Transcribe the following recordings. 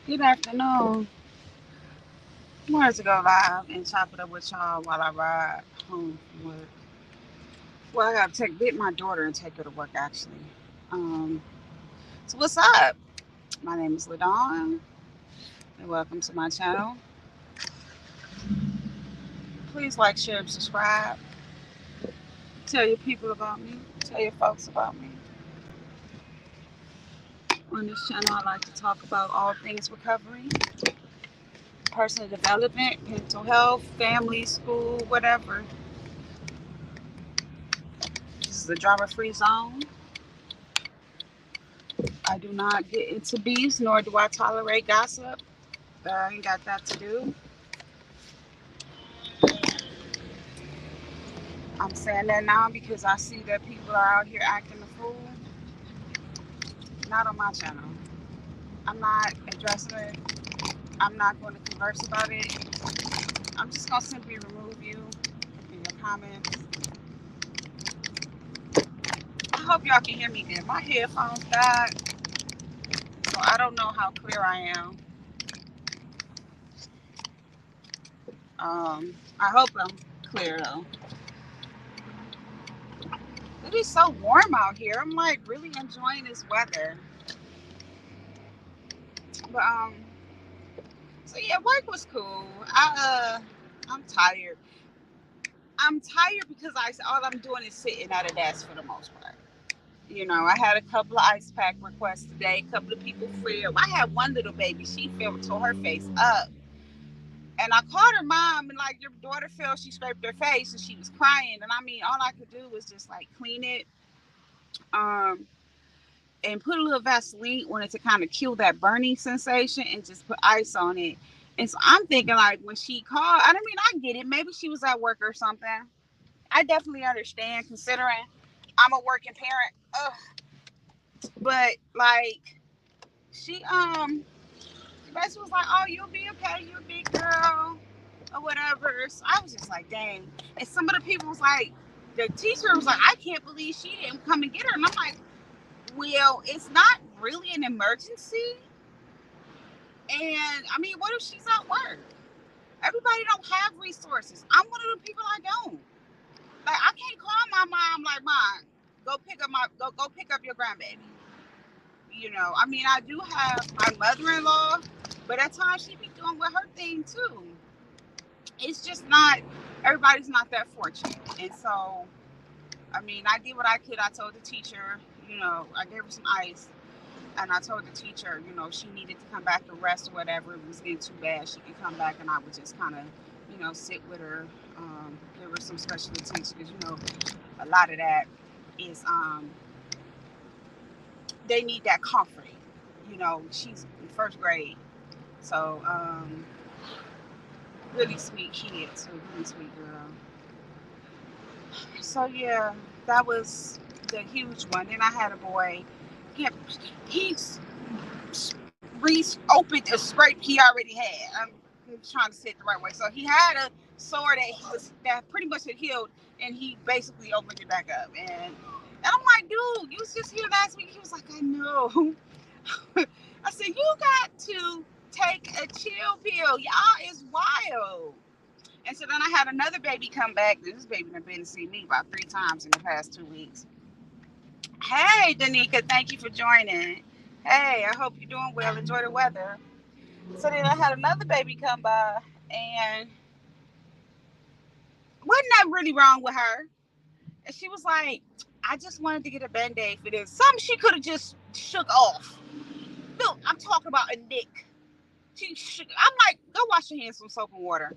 Good afternoon. I wanted to go live and chop it up with y'all while I ride home from work. Well, I gotta get my daughter and take her to work actually. Um, so what's up? My name is Ladon, and welcome to my channel. Please like, share, and subscribe. Tell your people about me. Tell your folks about me. On this channel, I like to talk about all things recovery, personal development, mental health, family, school, whatever. This is a drama-free zone. I do not get into beefs, nor do I tolerate gossip. I ain't got that to do. I'm saying that now because I see that people are out here acting a fool. Not on my channel. I'm not addressing it. I'm not going to converse about it. I'm just going to simply remove you in your comments. I hope y'all can hear me good. My headphones died, so I don't know how clear I am. I hope I'm clear though. It is so warm out here. I'm like really enjoying this weather. But so yeah, work was cool. I'm tired. I'm tired because all I'm doing is sitting at a desk for the most part. You know, I had a couple of ice pack requests today. A couple of people fell. I had one little baby. She fell, tore her face up, and I called her mom and like, your daughter fell. She scraped her face and she was crying. And I mean, all I could do was just like clean it, um, and put a little Vaseline on it to kind of kill that burning sensation, and just put ice on it. And so I'm thinking like when she called, I mean, I get it. Maybe she was at work or something. I definitely understand considering I'm a working parent. Ugh. But like she basically was like, "Oh, you'll be okay. You're a big girl or whatever." So I was just like, "Dang." And some of the people was like, the teacher was like, "I can't believe she didn't come and get her." And I'm like, "Well, it's not really an emergency." And I mean, what if she's at work? Everybody don't have resources. I'm one of the people I don't. Like I can't call my mom like, "Mom, go pick up your grandbaby." You know, I mean, I do have my mother-in-law, but at times she be doing with her thing too. It's just not everybody's not that fortunate, and so I mean, I did what I could. I told the teacher, you know, I gave her some ice, and I told the teacher, you know, she needed to come back to rest or whatever. If it was getting too bad, she could come back, and I would just kind of, you know, sit with her, give her some special attention because you know, a lot of that is they need that comforting. You know, she's in first grade. So, really sweet kid too, really sweet girl. So yeah, that was the huge one. Then I had a boy. He he's reopened a scrape he already had. I'm trying to say it the right way. So he had a sore that pretty much had healed, and he basically opened it back up. And I'm like, dude, you was just here last week. He was like, I know. I said, you got to take a chill pill. Y'all is wild. And so then I had another baby come back. This baby has been to see me about 3 times in the past 2 weeks. Hey, Danica, thank you for joining. Hey, I hope you're doing well. Enjoy the weather. So then I had another baby come by, and wasn't that really wrong with her? And she was like, I just wanted to get a band aid for this. Something she could have just shook off. Look, I'm talking about a nick. I'm like, go wash your hands with soap and water.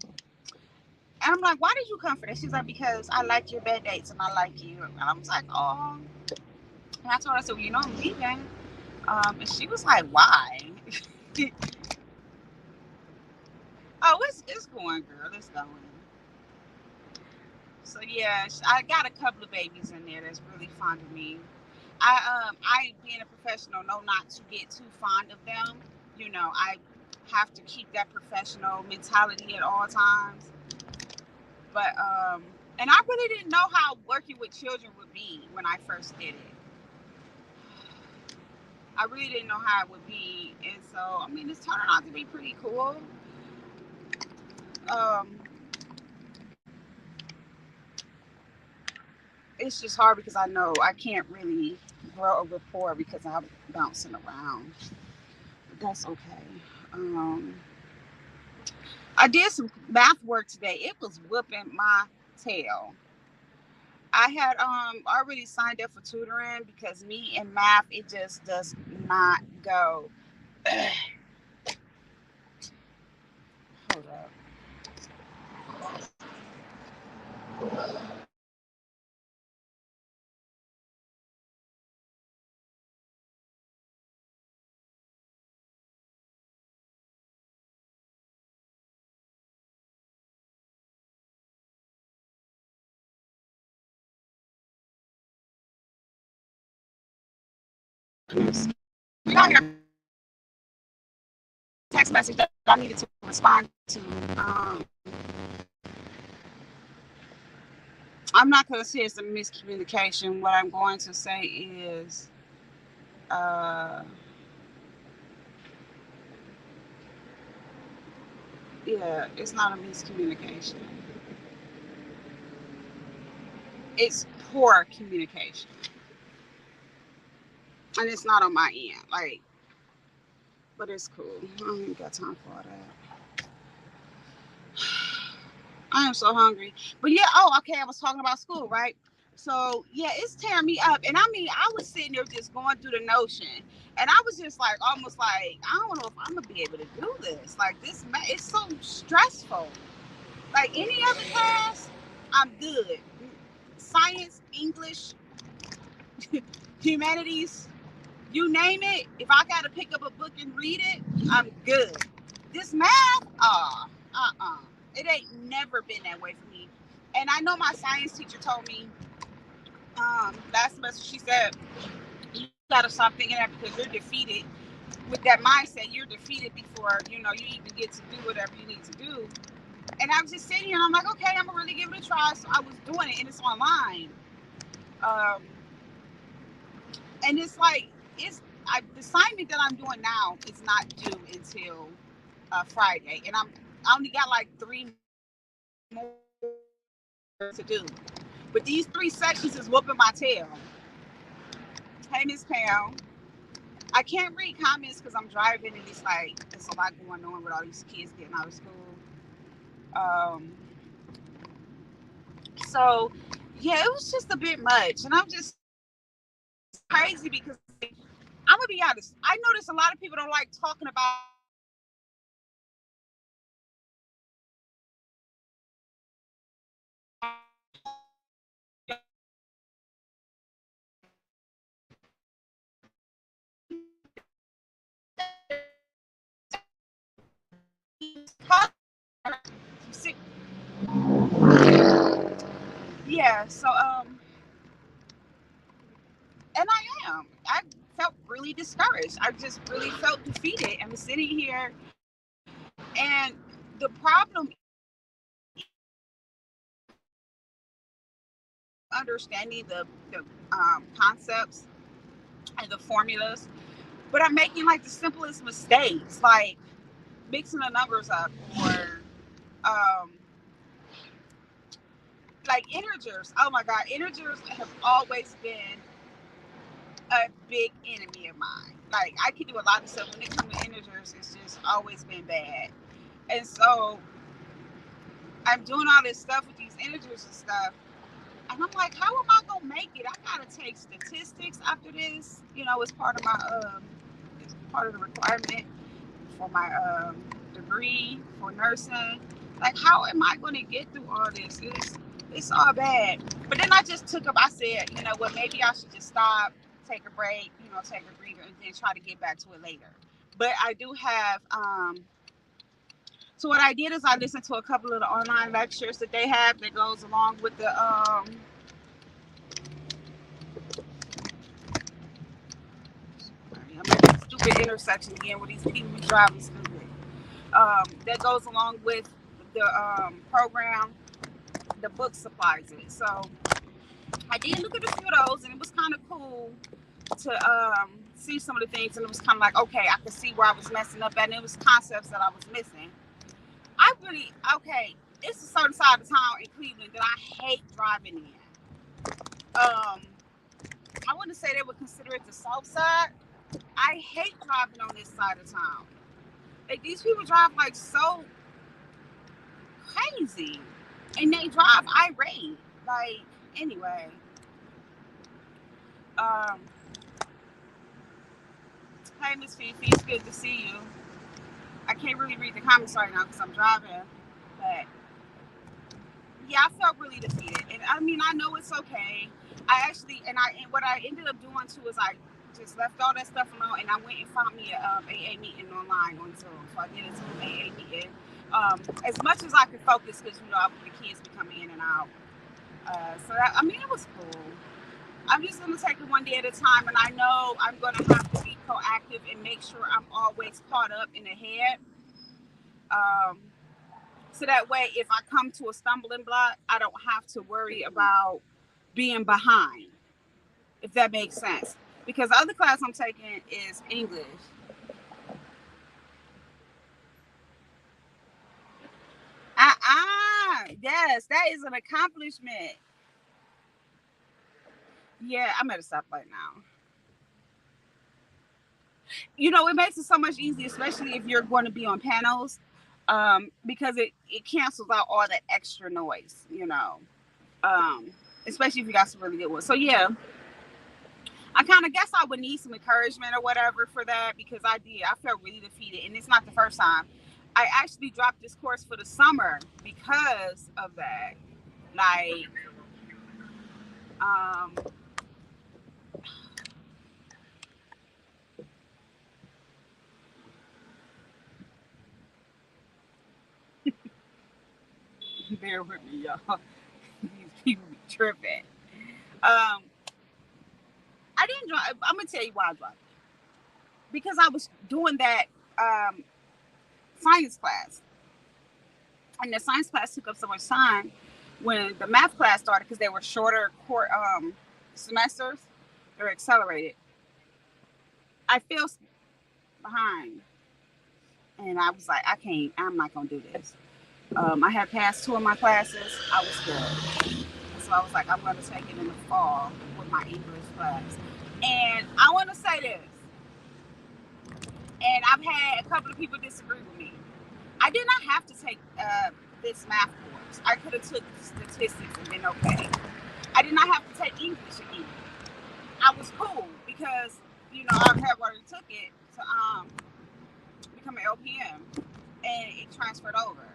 And I'm like, why did you come for this? She's like, because I like your bed dates and I like you. And I was like, oh. And I told her, I said, well, you know, I'm leaving. And she was like, why? Oh, it's going, girl. It's going. So yeah, I got a couple of babies in there that's really fond of me. I being a professional know not to get too fond of them. You know, I have to keep that professional mentality at all times. But and I really didn't know how working with children would be when I first did it. I really didn't know how it would be, and so I mean, it's turning out to be pretty cool. Um, it's just hard because I know I can't really grow a rapport because I'm bouncing around. But that's okay. Um, I did some math work today. It was whooping my tail. I had already signed up for tutoring because me and math it just does not go. Hold up. We got your text message that I needed to respond to. Um, I'm not going to say it's a miscommunication. What I'm going to say is, uh, yeah, it's not a miscommunication. It's poor communication, and it's not on my end. Like, but it's cool. I don't even got time for all that. I am so hungry. But yeah, oh, okay, I was talking about school, right? So yeah, it's tearing me up. And I mean, I was sitting there just going through the notion. And I was just like, almost like, I don't know if I'm gonna be able to do this. Like this, it's so stressful. Like any other class, I'm good. Science, English, humanities, you name it. If I gotta pick up a book and read it, I'm good. This math, it ain't never been that way for me. And I know my science teacher told me last semester. She said you gotta stop thinking that because you're defeated with that mindset. You're defeated before you even get to do whatever you need to do. And I was just sitting here and I'm like, okay, I'm gonna really give it a try. So I was doing it and it's online. Um, and it's like the assignment that I'm doing now is not due until Friday, and I only got like 3 more to do. But these 3 sections is whooping my tail. Hey, Miss Pam. I can't read comments because I'm driving and it's like there's a lot going on with all these kids getting out of school. Um, so yeah, it was just a bit much, and I'm just crazy because I'm gonna be honest. I notice a lot of people don't like talking about yeah. So and I am. I felt really discouraged. I just really felt defeated. I'm sitting here, and the problem understanding the concepts and the formulas, but I'm making like the simplest mistakes, like mixing the numbers up or um, like integers. Oh my God, integers have always been a big enemy of mine. Like I can do a lot of stuff when it comes to integers. It's just always been bad, and so I'm doing all this stuff with these integers and stuff. And I'm like, how am I gonna make it? I gotta take statistics after this. It's part of it's part of the requirement for my degree for nursing. Like, how am I gonna get through all this? It's all bad. But then I just took up. I said, you know what? Maybe I should just stop, take a break, take a breather, and then try to get back to it later. But I do have. So what I did is I listened to a couple of the online lectures that they have that goes along with the I'm at this stupid intersection again where these people be driving stupid. That goes along with the program. The book supplies it. So I did look at a few of those, and it was kind of cool to see some of the things, and it was kind of like, okay, I could see where I was messing up at, and it was concepts that I was missing. I really, okay, it's a certain side of town in Cleveland that I hate driving in. Um, I wouldn't say they would consider it the south side. I hate driving on this side of town. Like, these people drive like so crazy, and they drive irate. Like, anyway, um, hey Miss Fifi, it's good to see you. I can't really read the comments right now because I'm driving, but yeah, I felt really defeated, and I mean, I know it's okay. And what I ended up doing too is I just left all that stuff alone, and I went and found me a AA meeting online on Zoom. So I did a Zoom AA meeting. As much as I could focus, because the kids be coming in and out. So that, I mean, it was cool. I'm just gonna take it one day at a time, and I know I'm gonna have to be proactive and make sure I'm always caught up in the head. Um, so that way, if I come to a stumbling block, I don't have to worry about being behind, if that makes sense. Because the other class I'm taking is English. Yes, that is an accomplishment. Yeah, I'm at a stoplight now. It makes it so much easier, especially if you're going to be on panels, because it cancels out all that extra noise. Um, Especially if you got some really good ones. So yeah, I kind of guess I would need some encouragement or whatever for that, because I felt really defeated, and it's not the first time. I actually dropped this course for the summer because of that. Like, um, bear with me, y'all. These people be tripping. Um, I didn't drop. I'm gonna tell you why I dropped it, because I was doing that um, science class, and the science class took up so much time when the math class started, because they were shorter semesters. They were accelerated. I fell behind, and I was like, I can't. I'm not gonna do this. I had passed two of my classes. I was good, so I was like, I'm gonna take it in the fall with my English class. And I want to say this, and I've had a couple of people disagree with me. I did not have to take this math course. I could have took statistics and been okay. I did not have to take English again. I was cool because I had already took it to become an LPM, and it transferred over.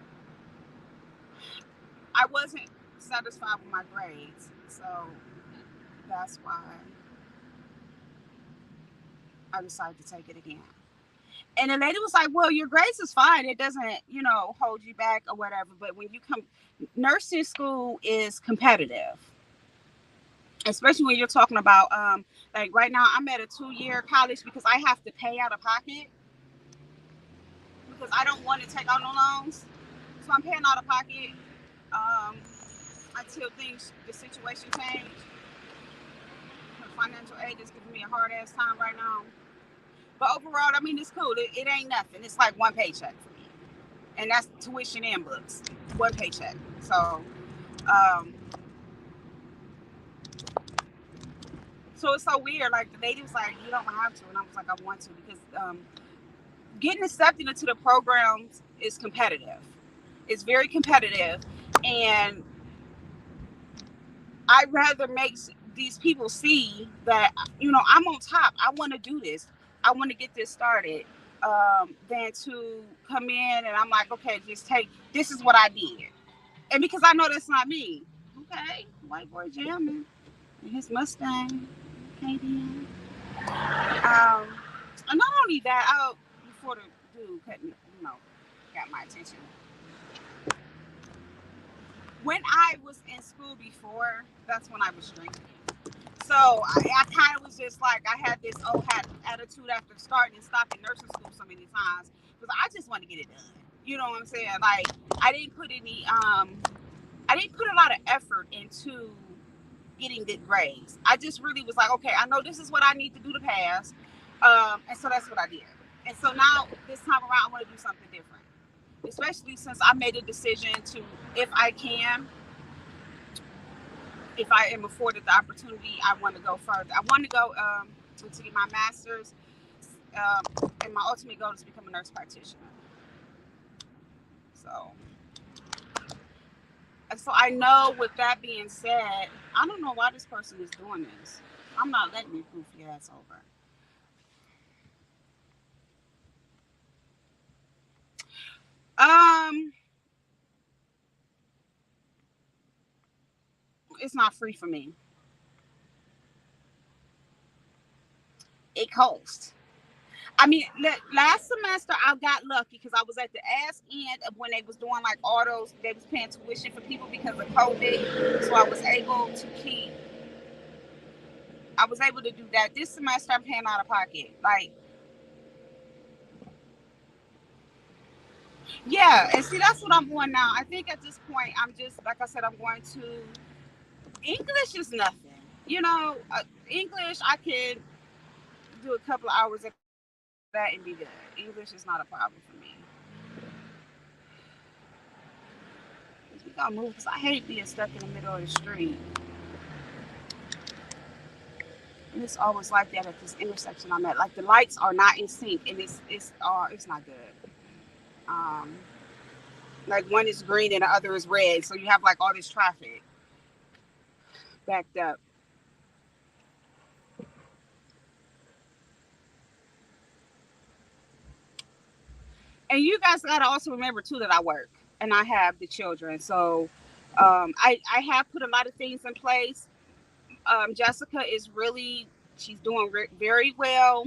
I wasn't satisfied with my grades, so that's why I decided to take it again. And the lady was like, well, your grades is fine. It doesn't, hold you back or whatever. But when you come, nursing school is competitive, especially when you're talking about, like right now, I'm at a 2-year college because I have to pay out of pocket because I don't want to take out no loans. So I'm paying out of pocket um, until the situation change. The financial aid is giving me a hard ass time right now. But overall, I mean, it's cool. It ain't nothing. It's like one paycheck for me. And that's tuition and books. One paycheck. Um, so it's so weird. Like, the lady was like, you don't have to. And I was like, I want to, because getting accepted into the programs is competitive. It's very competitive. And I'd rather make these people see that, I'm on top. I want to do this. I want to get this started. Than to come in and I'm like, okay, just take, this is what I did. And because I know that's not me. Okay, white boy jamming in his Mustang. KDM. And not only that, before the dude got my attention. When I was in school before, that's when I was drinking. So I kind of was just like, I had this attitude after starting and stopping nursing school so many times, because I just want to get it done. You know what I'm saying? Like, I didn't put a lot of effort into getting good grades. I just really was like, okay, I know this is what I need to do to pass. And so that's what I did. And so now this time around, I want to do something different, especially since I made a decision to, if I can, if I am afforded the opportunity, I want to go further. I want to go to get my master's, and my ultimate goal is to become a nurse practitioner. So, and so I know. With that being said, I don't know why this person is doing this. I'm not letting you goofy ass over. Um, it's not free for me. It costs. I mean, last semester I got lucky because I was at the ass end of when they was doing like all those. They was paying tuition for people because of COVID, so I was able to keep. I was able to do that. This semester I'm paying out of pocket. Like, yeah, and see that's what I'm doing now. I think at this point I'm just like I said. I'm going to English is nothing. You know, English I can do a couple of hours of that and be good. English is not a problem for me. We gotta move because I hate being stuck in the middle of the street. And it's always like that at this intersection I'm at. Like the lights are not in sync, and it's not good. Um, like one is green and the other is red, so you have like all this traffic backed up. And you guys gotta also remember too that I work and I have the children, so I have put a lot of things in place. Jessica is really she's doing very well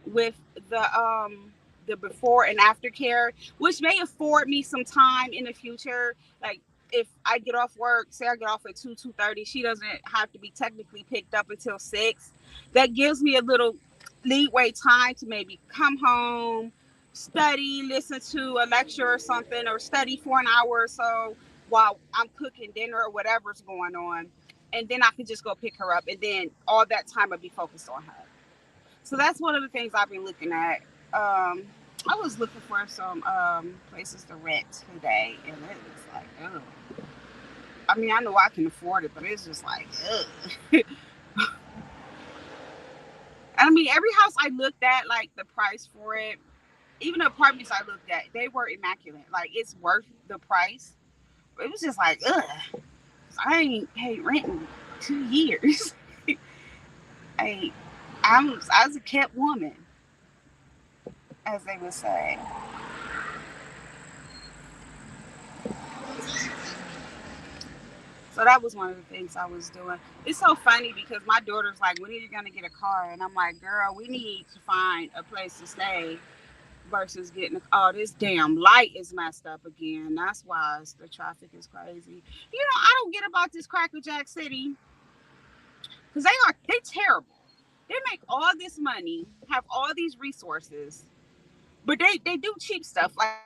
with the before and after care, which may afford me some time in the future. Like if I get off work, say I get off at 2:30, she doesn't have to be technically picked up until 6. That gives me a little leeway time to maybe come home, study, listen to a lecture or something, or study for an hour or so while I'm cooking dinner or whatever's going on, and then I can just go pick her up, and then all that time will be focused on her. So that's one of the things I've been looking at. I was looking for some places to rent today, and it was like, oh, I mean, I know I can afford it, but it's just like, ugh. I mean, every house I looked at, like the price for it, even the apartments I looked at, they were immaculate. Like it's worth the price. It was just like, ugh. I ain't paid rent in 2 years. I, I was a kept woman, as they would say. So that was one of the things I was doing. It's so funny because my daughter's like, "When are you gonna get a car?" And I'm like, "Girl, we need to find a place to stay versus getting oh, this damn light is messed up again. That's why the traffic is crazy. You know, I don't get about this Cracker Jack City because they terrible. They make all this money, have all these resources, but they do cheap stuff. Like they have like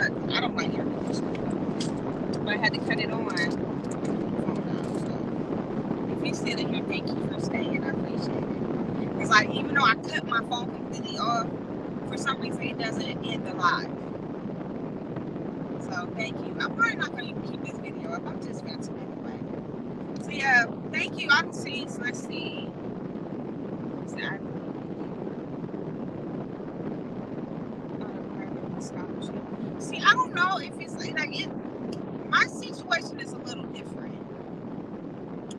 cut. I don't like air conditioning, but I had to cut it on. So if you're still in here, thank you for staying. I appreciate it. Because like even though I cut my phone completely off, for some reason it doesn't end the live. So thank you. I'm probably not going to even keep this video up. I'm just going to anyway. So yeah, thank you. I can see. So let's see. Scholarship. See, I don't know if it's like it. My situation is a little different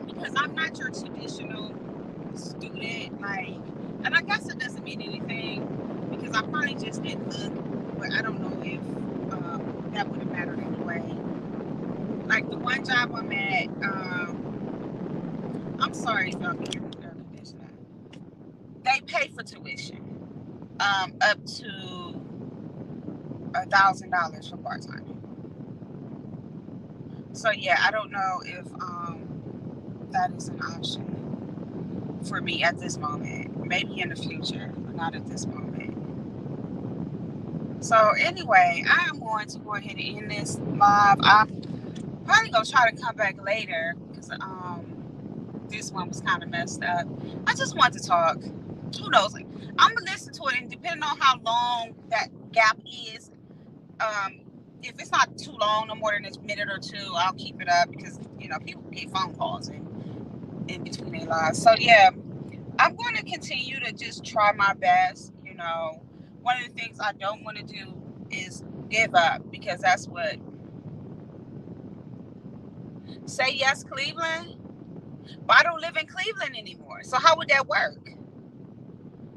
because I'm not your traditional student. Like, and I guess it doesn't mean anything because I probably just didn't look. But I don't know if that would have mattered anyway. Like the one job I'm at, I'm sorry if y'all can hear the air conditioner. They pay for tuition, up to $1,000 for part time. So yeah, I don't know if that is an option for me at this moment. Maybe in the future, but not at this moment. So anyway, I am going to go ahead and end this live. I'm probably gonna try to come back later because this one was kind of messed up. I just wanted to talk. Who knows? Like, I'm gonna listen to it, and depending on how long that gap is, if it's not too long, no more than a minute or two, I'll keep it up because people get phone calls in between their lives. So yeah, I'm going to continue to just try my best. One of the things I don't want to do is give up because that's what. Say yes, Cleveland. But I don't live in Cleveland anymore. So how would that work?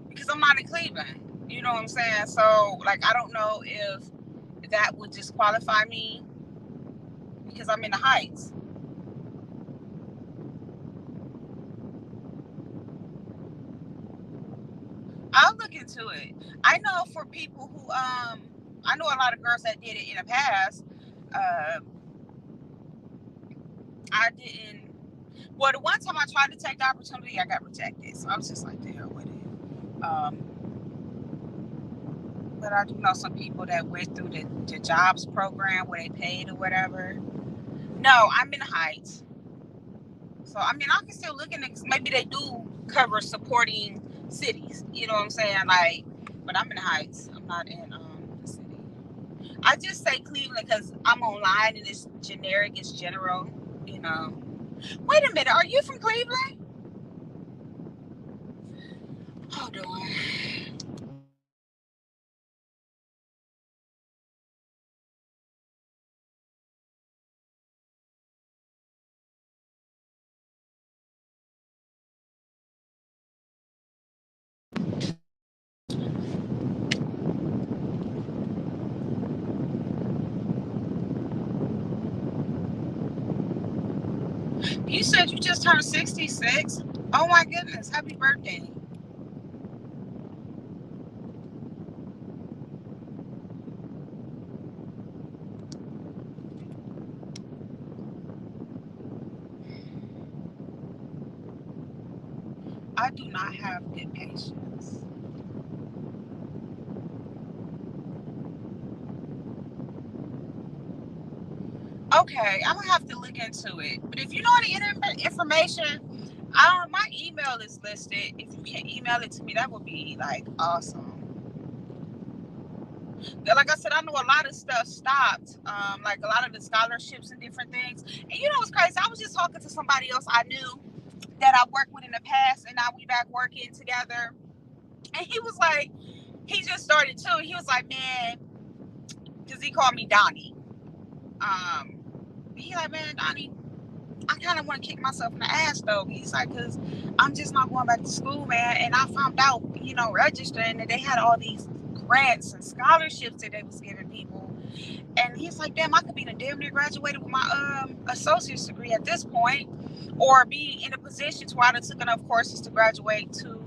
Because I'm not in Cleveland. You know what I'm saying? So like I don't know if that would disqualify me because I'm in the Heights. I'll look into it. I know for people who I know a lot of girls that did it in the past. Uh, I didn't. Well, the one time I tried to take the opportunity, I got rejected. So I was just like, the hell with it. But I do know some people that went through the jobs program where they paid or whatever. No, I'm in the Heights. So, I mean, I can still look in it. Maybe they do cover supporting cities. You know what I'm saying? Like, but I'm in the Heights. I'm not in the city. I just say Cleveland because I'm online and it's generic. It's general. You know. Wait a minute. Are you from Cleveland? Hold on. You said you just turned 66. Oh my goodness. Happy birthday. I do not have good patience. Okay, I'm gonna have to look into it. But if you know any information, my email is listed. If you can email it to me, that would be like awesome. Like I said, I know a lot of stuff stopped, like a lot of the scholarships and different things. And you know what's crazy? I was just talking to somebody else I knew that I worked with in the past, and now we back working together. And he was like, he just started too. He was like, man, because he called me Donnie. He like, man, Donnie, I kind of want to kick myself in the ass though. He's like, because I'm just not going back to school, man. And I found out, registering that they had all these grants and scholarships that they was giving people. And he's like, damn, I could be damn near graduated with my associate's degree at this point, or be in a position to where I took enough courses to graduate to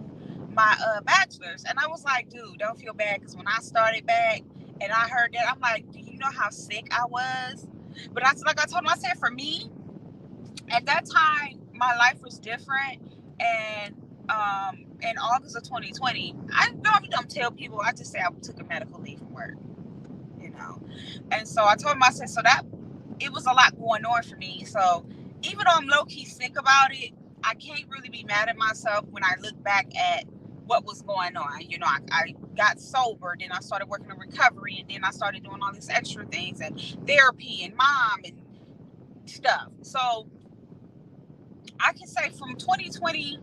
my bachelor's. And I was like, dude, don't feel bad, because when I started back and I heard that, I'm like, do you know how sick I was? But like I told him, I said, for me, at that time, my life was different. And in August of 2020, I normally don't tell people. I just say I took a medical leave from work. And so I told him, I said, so that it was a lot going on for me. So even though I'm low-key sick about it, I can't really be mad at myself when I look back at what was going on. You know, I got sober, then I started working on recovery, and then I started doing all these extra things and therapy and mom and stuff. So I can say from 2020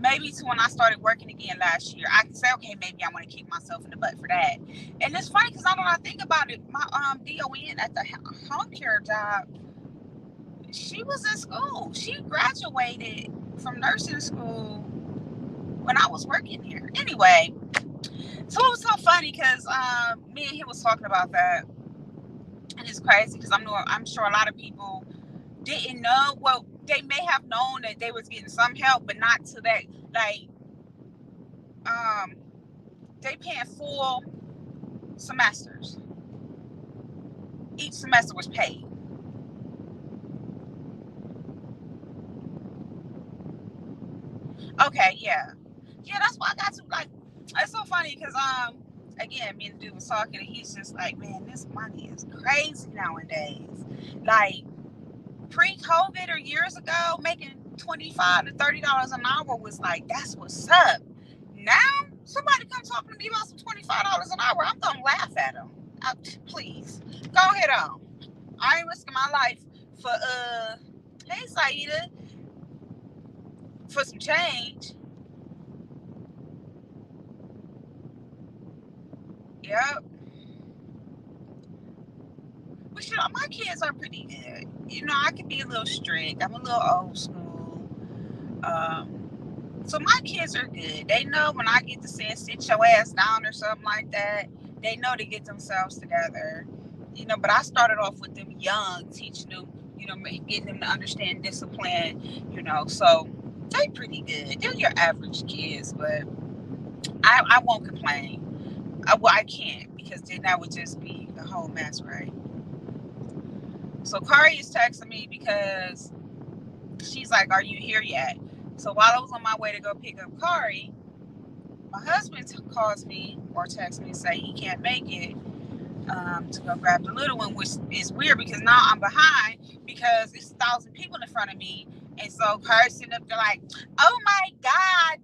maybe to when I started working again last year, I can say, okay, maybe I want to kick myself in the butt for that. And it's funny because now that I think about it, my DON at the home care job, she was in school. She graduated from nursing school when I was working here. Anyway, so it was so funny because me and him was talking about that, and it's crazy because I'm sure a lot of people didn't know. Well, they may have known that they was getting some help, but not to that. Like, they paying full semesters. Each semester was paid. Okay, yeah, that's why I got to like. It's so funny because again, me and the dude was talking, and he's just like, man, this money is crazy nowadays. Like pre-COVID or years ago, making $25 to $30 an hour was like, that's what's up. Now, somebody come talking to me about some $25 an hour, I'm gonna laugh at them. Please, go ahead on. I ain't risking my life for hey Saida, for some change. Yep. But you know, my kids are pretty good. You know, I can be a little strict. I'm a little old school. So my kids are good. They know when I get to saying sit your ass down or something like that, they know to get themselves together. You know, but I started off with them young, teaching them, you know, getting them to understand discipline, you know, so they pretty good. They're your average kids, but I won't complain. Well, I can't because then that would just be a whole mess, right? So Kari is texting me because she's like, are you here yet? So while I was on my way to go pick up Kari, my husband calls me or texts me and say he can't make it to go grab the little one, which is weird because now I'm behind because it's 1,000 people in front of me. And so Kari's sitting up there like, oh my God.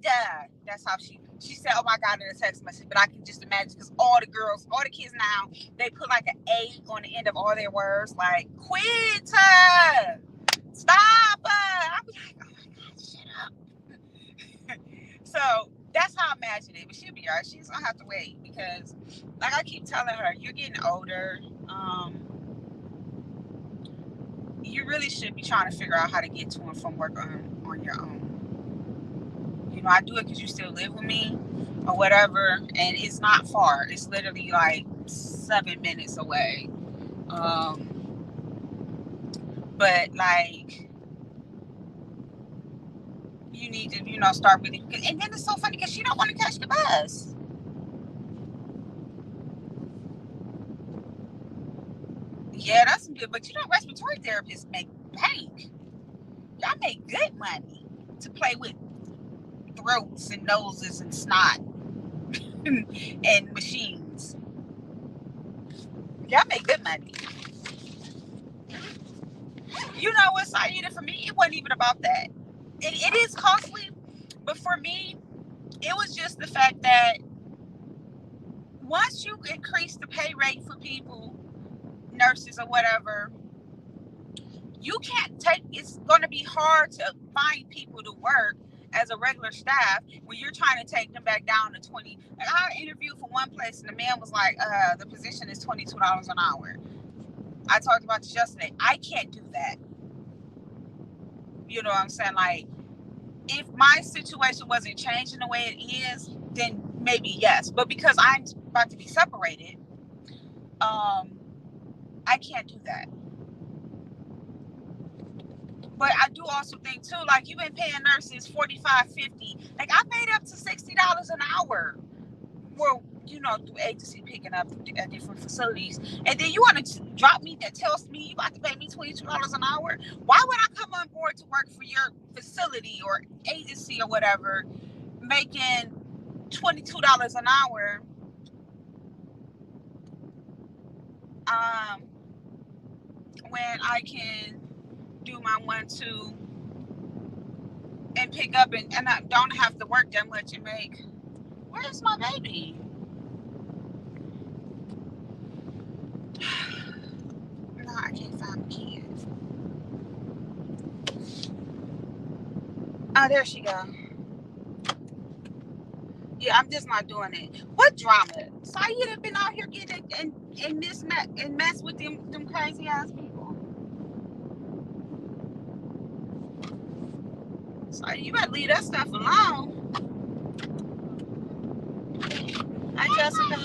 That's how she said, oh my God, in a text message. But I can just imagine because all the kids now, they put like an A on the end of all their words, like, quit, stop. I'm like, oh my God, shut up. So that's how I imagine it. But she'll be all right. She's gonna have to wait because, like I keep telling her, you're getting older. You really should be trying to figure out how to get to and from work on your own. You know, I do it because you still live with me or whatever, and it's not far. It's literally like 7 minutes away. But like, you need to, you know, start really. And then it's so funny because she don't want to catch the bus. Yeah, that's some good. But you know, respiratory therapists make bank. Y'all make good money to play with throats and noses and snot and machines. Y'all make good money. You know what, Saida, for me, it wasn't even about that. It is costly, but for me, it was just the fact that once you increase the pay rate for people, nurses or whatever, you can't it's going to be hard to find people to work as a regular staff when you're trying to take them back down to 20. Like I interviewed for one place and the man was like, the position is $22 an hour. I talked about this yesterday. I can't do that. You know what I'm saying? Like, if my situation wasn't changing the way it is, then maybe yes. But because I'm about to be separated, I can't do that. But I do also think too, like you've been paying nurses $45, $50. Like I paid up to $60 an hour. Well, you know, through agency picking up at different facilities, and then you want to drop me that tells me you about to pay me $22 an hour. Why would I come on board to work for your facility or agency or whatever, making $22 an hour? when I can do my 1-2 and pick up and I don't have to work that much and make. Where's my baby? No, I can't find the kids. Oh, there she go. Yeah, I'm just not doing it. What drama? Saeed have been out here getting and mess with them crazy ass people. So you better leave that stuff alone. Hi, Jessica.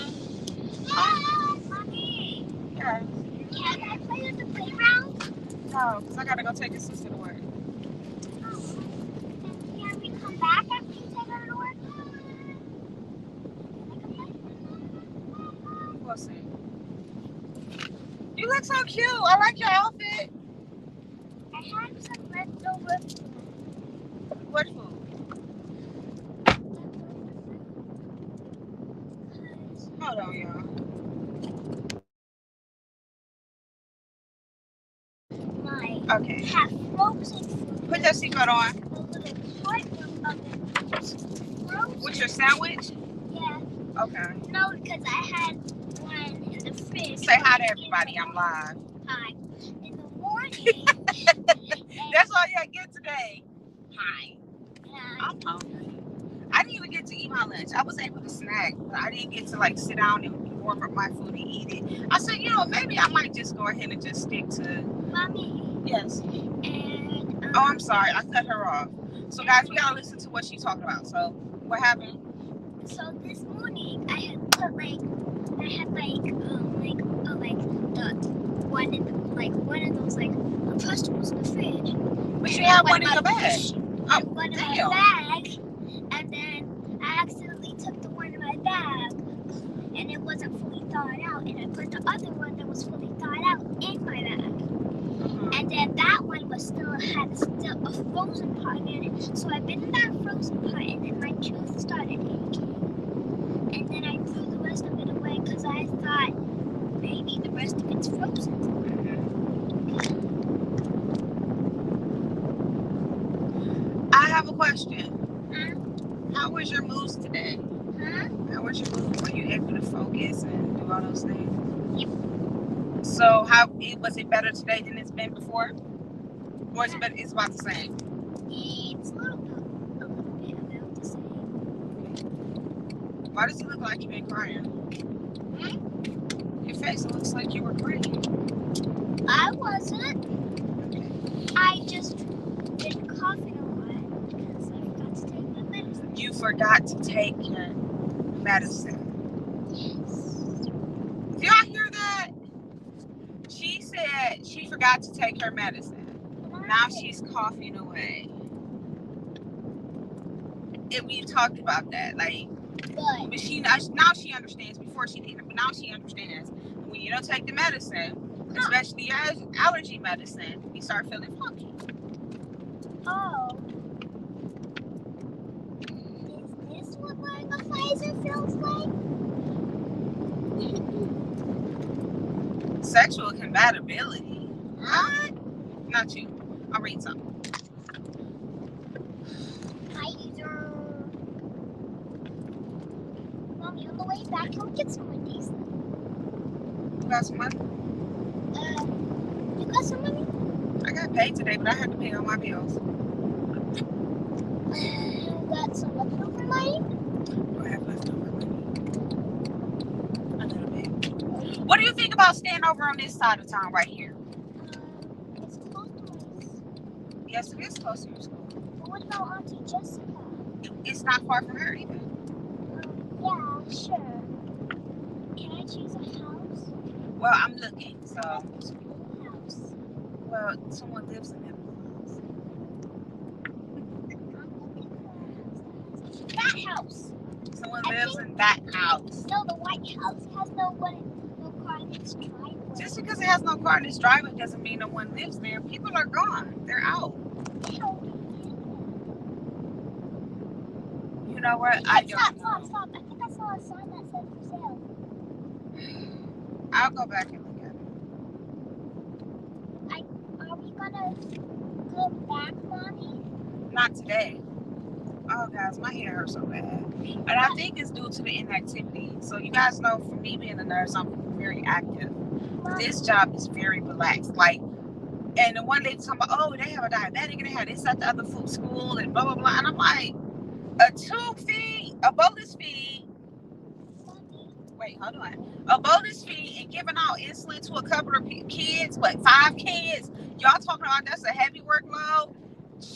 Mommy, Yeah. can I play at the playground? No, because I gotta go take his sister to work. And can we come back after you take her to work? We'll see. You look so cute. I like your outfit. I had some leftover. What food? Hold on, y'all. My Okay. half frozen food. Put your seatbelt on. The little part of it was frozen. With your sandwich? Yeah. Okay. No, because I had one in the fridge. Say hi to everybody. I'm live. Hi. In the morning. That's all you get today. Hi. And I'm hungry. I didn't even get to eat my lunch. I was able to snack, but I didn't get to like sit down and warm up my food and eat it. I said, maybe I might just go ahead and just stick to. Mommy. Yes. And Oh, I'm sorry. I cut her off. So guys, we gotta listen to what she's talking about. So what happened? So this morning I had put the one of those uncrustables in the fridge. But you have one in your bag. Oh, One in my damn. bag, and then I accidentally took the one in my bag, and it wasn't fully thawed out, and I put the other one that was fully thawed out in my bag, and then that one had still a frozen part in it. So I bit in that frozen part, and then my tooth started aching, and then I threw the rest of it away because I thought maybe the rest of it's frozen. I have a question. Huh? How was your moves today? Huh? How was your moves? Were you able to focus and do all those things? Yep. So was it better today than it's been before? Or it's about the same? It's a little bit about the same. Why does it look like you've been crying? Your face looks like you were crying. I wasn't. I just been coughing a lot because I forgot to take my medicine. You forgot to take your medicine. Yes. Did y'all hear that? She said she forgot to take her medicine. Now she's coughing away. And we talked about that, but now she understands. Before she didn't, but now she understands. When you don't take the medicine, especially your allergy medicine, you start feeling funky. Oh. Is this what wearing a Pfizer feels like? Sexual compatibility. What? Not you. I'll read something. Pfizer. Mommy, on the way back, can we get some of these? You got some money? You got some money? I got paid today, but I had to pay all my bills. You got some leftover money? Do I have leftover money? A little bit. What do you think about staying over on this side of town right here? It's close to us. Yes, it is close to your school. But what about Auntie Jessica? It's not far from her either. Yeah, sure. Can I choose a house? Well, I'm looking, so. House. Well, someone lives in that house. That house. Someone lives in that house. No, the white house has no car in its driveway. Just because it has no car in its driveway doesn't mean no one lives there. People are gone. They're out. You know what? I don't know. Stop. I think I saw a sign that said for sale. I'll go back and look at it. Are we gonna go back, Mommy? Not today. Oh, guys, my hair hurts so bad. And I think it's due to the inactivity. So, you guys know, for me being a nurse, I'm very active. This job is very relaxed. Like, and the one lady talking about, oh, they have a diabetic and they have this at the other food school and blah, blah, blah. And I'm like, a tube feed, a bolus feed. Wait, hold on. A bolus feed and giving out insulin to a couple of kids, what, 5 kids? Y'all talking about that's a heavy workload?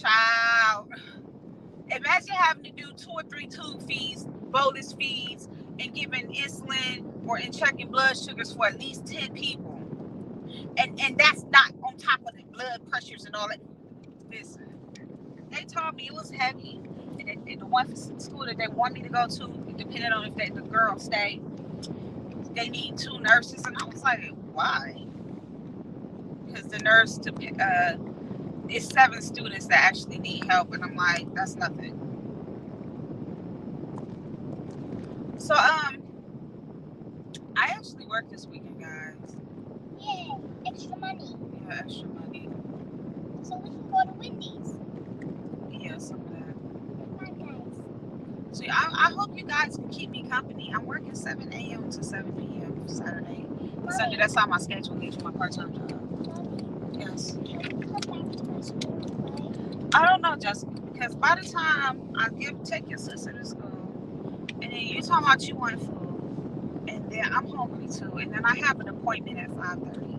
Child. Imagine having to do 2 or 3 tube feeds, bolus feeds, and giving insulin or and checking blood sugars for at least 10 people. And that's not on top of the blood pressures and all that. Listen, they told me it was heavy. And the one school that they want me to go to, depending on if the girl stay, they need 2 nurses. And I was like, why? Because the nurse it's 7 students that actually need help. And I'm like, that's nothing. So, I actually worked this weekend, guys. Yeah, extra money. Yeah, extra money. So we can go to Wendy's. Yeah, some of that. Good night, guys. So I hope you guys can keep me company. I'm working 7 a.m. to 7 p.m. Saturday. Sunday, that's how my schedule is for my part-time job. Mommy, Yes. can we come back to my school today? I don't know, Jessica, because by the time I take your sister to school, and then you talking about you want food, and then I'm hungry too, and then I have an appointment at 5:30.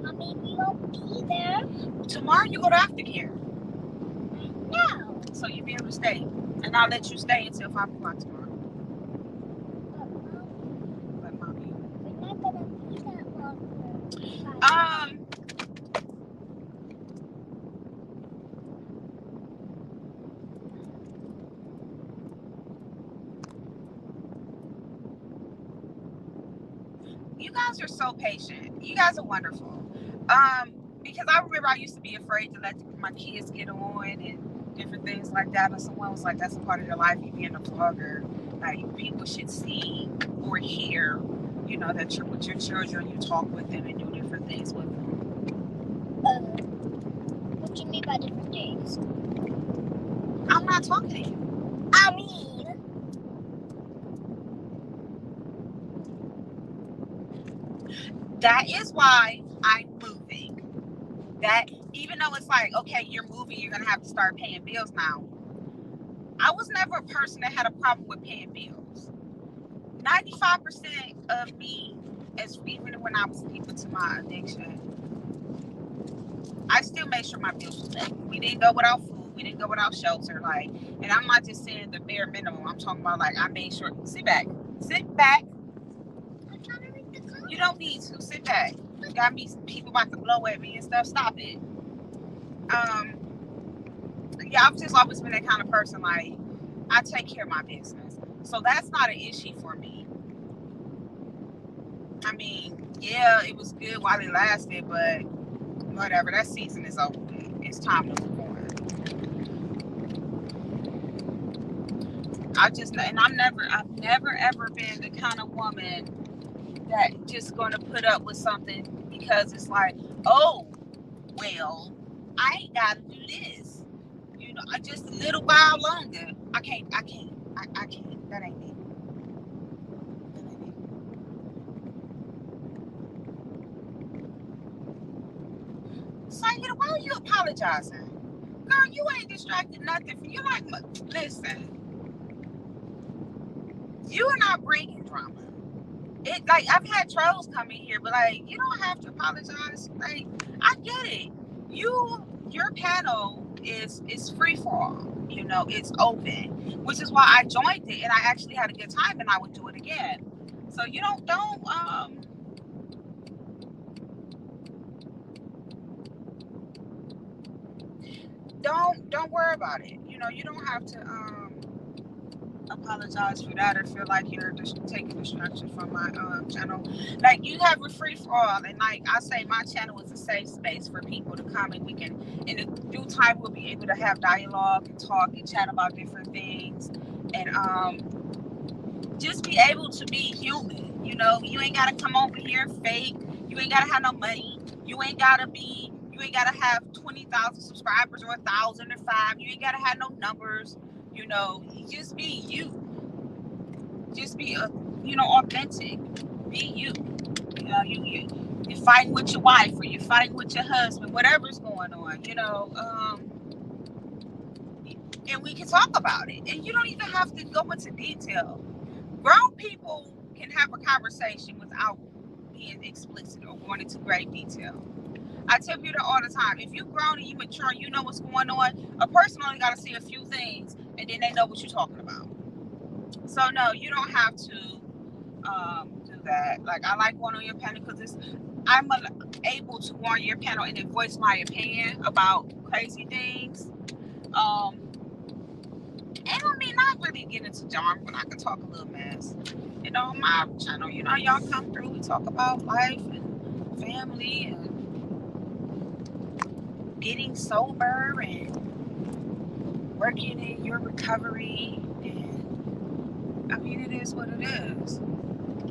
Mommy, we won't be there. Tomorrow you go to aftercare, No. so you'll be able to stay, and I'll let you stay until 5 o'clock tomorrow. But mommy, We're not gonna be that long. You guys are so patient. You guys are wonderful. Because I remember I used to be afraid to let my kids get on and different things like that. And someone was like, "That's a part of your life. You being a vlogger, like people should see or hear, that you're with your children. You talk with them and do different things with them." What do you mean by different things? I'm not talking to you. I mean. That is why I'm moving. That even though it's like, okay, you're moving, you're gonna have to start paying bills now. I was never a person that had a problem with paying bills. 95% of me, as even when I was deep into my addiction, I still made sure my bills was paid. We didn't go without food. We didn't go without shelter. Like, and I'm not just saying the bare minimum. I'm talking about like I made sure. Sit back. Sit back. I'm trying to read the comments. You don't need to. Sit back. You got me people about to blow at me and stuff. Stop it. Yeah, I've just always been that kind of person. Like, I take care of my business, so that's not an issue for me. I mean, yeah, it was good while it lasted, but whatever. That season is over. It's time to move on. I've never ever been the kind of woman that just gonna put up with something because it's like, oh, well, I ain't gotta do this. Just a little while longer. I can't. That ain't it. That ain't it. Saying, why are you apologizing? Girl, you ain't distracted nothing. You like, listen, you are not bringing drama. It like I've had trolls come in here, but like you don't have to apologize. Like I get it. Your panel is free for all. It's open, which is why I joined it, and I actually had a good time, and I would do it again. So you don't worry about it. You don't have to apologize for that or feel like you're just taking distraction from my channel. Like you have a free for all, and like I say, my channel is a safe space for people to come, and we can, in a due time, we'll be able to have dialogue and talk and chat about different things, and just be able to be human. You ain't gotta come over here fake. You ain't gotta have no money. You ain't gotta be You ain't gotta have 20,000 subscribers or 1,000 or 5. You ain't gotta have no numbers. You know, you just be you. Just be, authentic. Be you. You know, you're fighting with your wife or you're fighting with your husband, whatever's going on. And we can talk about it. And you don't even have to go into detail. Grown people can have a conversation without being explicit or going into great detail. I tell people that all the time. If you grown and you mature and you know what's going on, a person only got to see a few things and then they know what you're talking about. So no, you don't have to do that. Like, I like going on your panel because I'm able to go on your panel and then voice my opinion about crazy things. And I mean, not really get into jargon, but I can talk a little mess. On my channel, y'all come through. We talk about life and family and getting sober and working in your recovery. And I mean, it is what it is.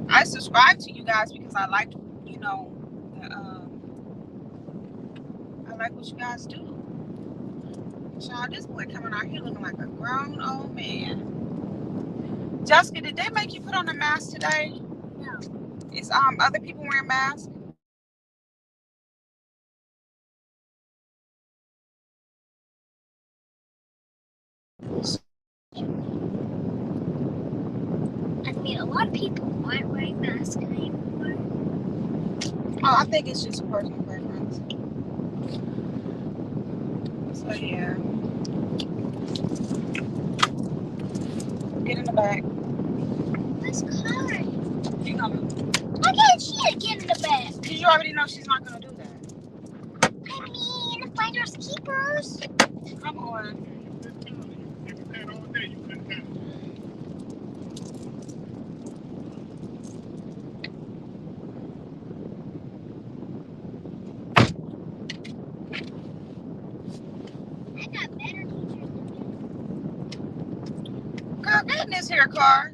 I subscribe to you guys because I like, I like what you guys do. Child, this boy coming out here looking like a grown old man. Jessica, did they make you put on a mask today? No. Is other people wearing masks? I mean, a lot of people aren't wearing masks anymore. Oh, I think it's just personal preference. So yeah. Get in the back. Where's car? She coming. Why can't she get in the back? Because you already know she's not gonna do that. I mean, finders keepers. Come on. I got better teachers than you. Girl, get in this here car.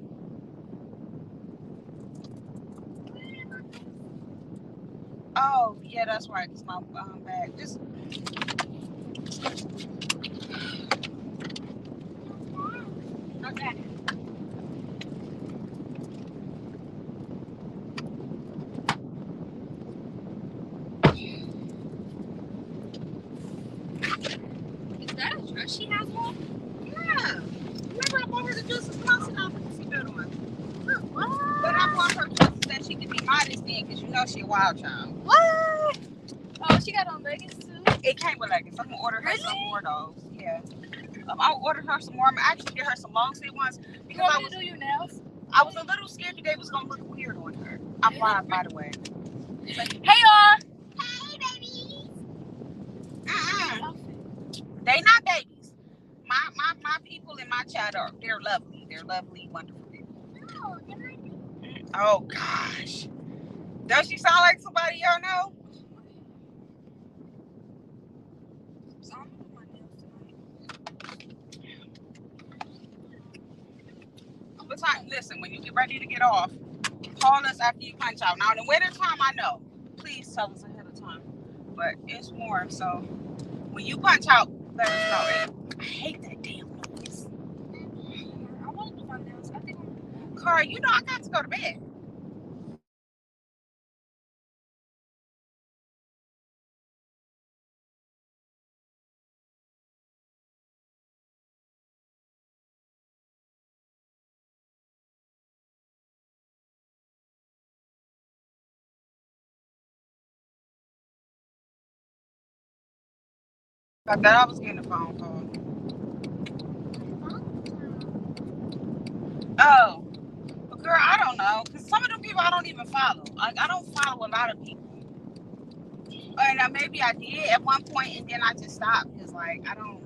Oh, yeah, that's right. It's my bag. Just. Okay. Is that a dress she has on? Yeah. Remember I bought her the juices close enough to see better one. What? But I bought her juices that she could be modest in because you know she a wild child. What? Oh, she got on leggings too? It came with leggings. I'm gonna order her some more of those. Yeah. I'll order her some more. I'm actually get her some long sleeve ones because I do your nails. I was a little scared today was gonna look weird on her. I'm fine, by the way. Hey y'all. Hey baby. They not babies. My people in my chat they're lovely. They're lovely, wonderful people. No, they're not. Oh gosh. Does she sound like somebody y'all know? What time? Listen, when you get ready to get off, call us after you punch out. Now in the winter time, I know. Please tell us ahead of time. But it's warm, so when you punch out, let us know. I hate that damn noise. I want to do my nails. I think Cara, I got to go to bed. I thought I was getting a phone call. Oh, but girl, I don't know. Because some of them people I don't even follow. Like, I don't follow a lot of people. And maybe I did at one point, and then I just stopped. Because, like, I don't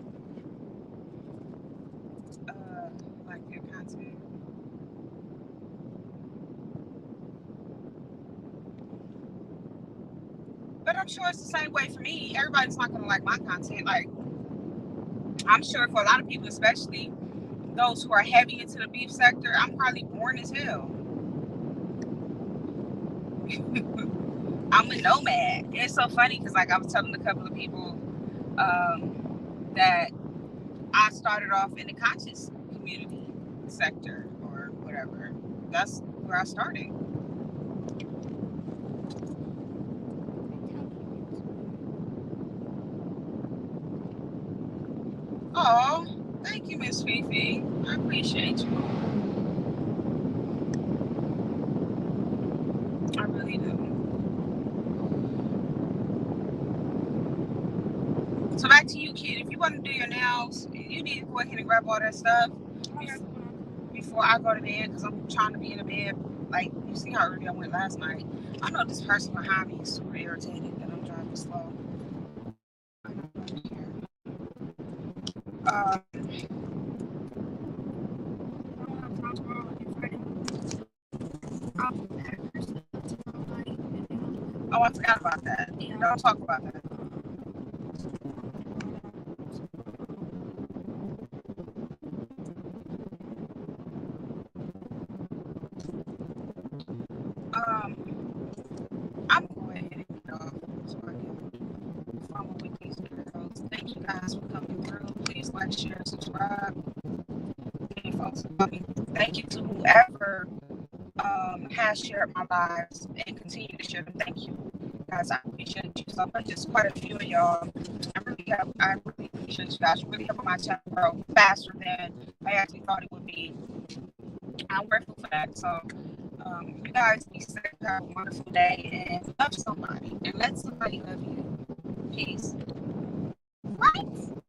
like their content. But I'm sure it's the same way for me. Everybody's not going to like my content. Like, I'm sure for a lot of people, especially those who are heavy into the beef sector, I'm probably boring as hell. I'm a nomad. It's so funny because like I was telling a couple of people that I started off in the conscious community sector or whatever. That's where I started. Oh, thank you, Miss Fifi. I appreciate you. I really do. So back to you, kid. If you want to do your nails, you need to go ahead and grab all that stuff before I go to bed because I'm trying to be in the bed. Like, you see how early I went last night. I know this person behind me is super irritated that I'm driving slow. I don't care. Oh, I forgot about that. Don't talk about that. I'm going ahead and get off so I can follow with these girls. Thank you guys for coming through. Please like, share, subscribe. And folks, thank you to whoever has shared my lives and continue to share them. Thank you guys. I appreciate you so much. There's quite a few of y'all. I really appreciate you guys. You're really helping my channel grow faster than I actually thought it would be. I'm grateful for that. So you guys be safe, have a wonderful day, and love somebody, and let somebody love you. Peace. What?